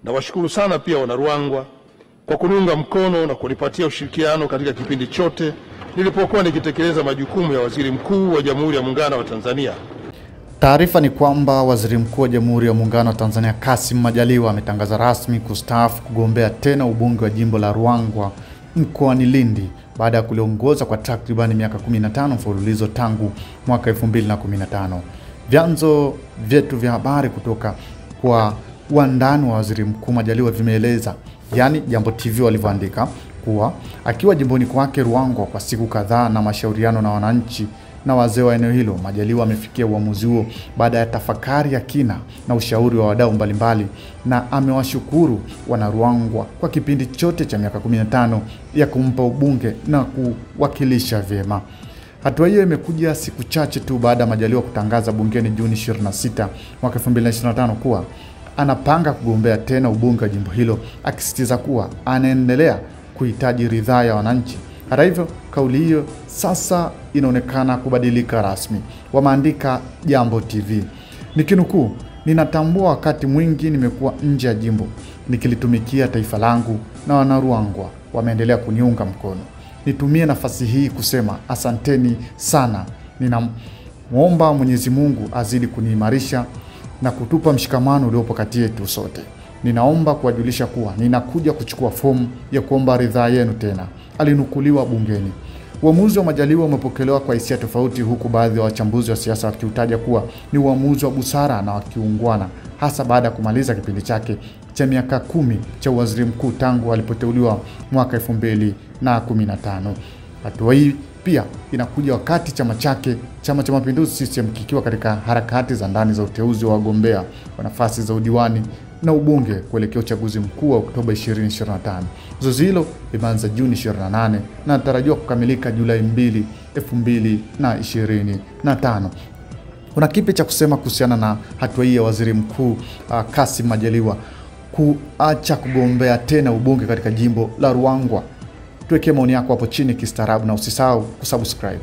Nawashukuru sana pia wana Ruangwa kwa kuniunga mkono na kunipatia ushirikiano katika kipindi chote nilipokuwa nikitekeleza majukumu ya Waziri Mkuu wa Jamhuri ya Muungano wa Tanzania. Taarifa ni kwamba Waziri Mkuu wa Jamhuri ya Muungano wa Tanzania Kassim Majaliwa ametangaza rasmi kustaafu kugombea tena ubunge wa jimbo la Ruangwa mkoani Lindi baada ya kuliongoza kwa takriban miaka 15 mfululizo tangu mwaka 2015. Vyanzo vyetu vya habari kutoka kwa wandani wa Waziri Mkuu Majaliwa vimeeleza, yani Jambo TV walivyoandika, kuwa akiwa jimboni kwake Ruangwa kwa siku kadhaa na mashauriano na wananchi na wazee wa eneo hilo, Majaliwa amefikia uamuzi huo baada ya tafakari ya kina na ushauri wa wadau mbalimbali, na amewashukuru wana Ruangwa kwa kipindi chote cha miaka 15 ya kumpa ubunge na kuwakilisha vyema. Hatua hiyo imekuja siku chache tu baada ya Majaliwa kutangaza bungeni Juni 26 mwaka 2025 kuwa anapanga kugombea tena ubunge wa jimbo hilo, akisisitiza kuwa anaendelea kuhitaji ridhaa ya wananchi. Hata hivyo, kauli hiyo sasa inaonekana kubadilika rasmi. Wameandika Jambo TV, nikinukuu, "Ninatambua wakati mwingi nimekuwa nje ya jimbo nikilitumikia taifa langu na wana Ruangwa wameendelea kuniunga mkono. Nitumie nafasi hii kusema asanteni sana. Ninamuomba Mwenyezi Mungu azidi kuniimarisha na kutupa mshikamano uliopo kati yetu sote. Ninaomba kuwajulisha kuwa ninakuja kuchukua fomu ya kuomba ridhaa yenu tena," alinukuliwa bungeni. Uamuzi wa Majaliwa umepokelewa kwa hisia tofauti, huku baadhi ya wachambuzi wa siasa wakiutaja kuwa ni uamuzi wa busara na wakiungwana, hasa baada ya kumaliza kipindi chake cha miaka 10 cha waziri mkuu tangu alipoteuliwa mwaka 2015. Hatua hii pia inakuja wakati chama chake, Chama cha Mapinduzi CCM, kikiwa katika harakati za ndani za uteuzi wa wagombea wa nafasi za udiwani na ubunge kuelekea uchaguzi mkuu wa Oktoba 2025. Zoezi hilo limeanza Juni 28 na linatarajiwa kukamilika Julai 2, 2025. Kuna kipi cha kusema kuhusiana na hatua hii ya Waziri Mkuu Kassim Majaliwa kuacha kugombea tena ubunge katika jimbo la Ruangwa? Tuweke maoni yako hapo chini kistaarabu na usisahau kusubscribe.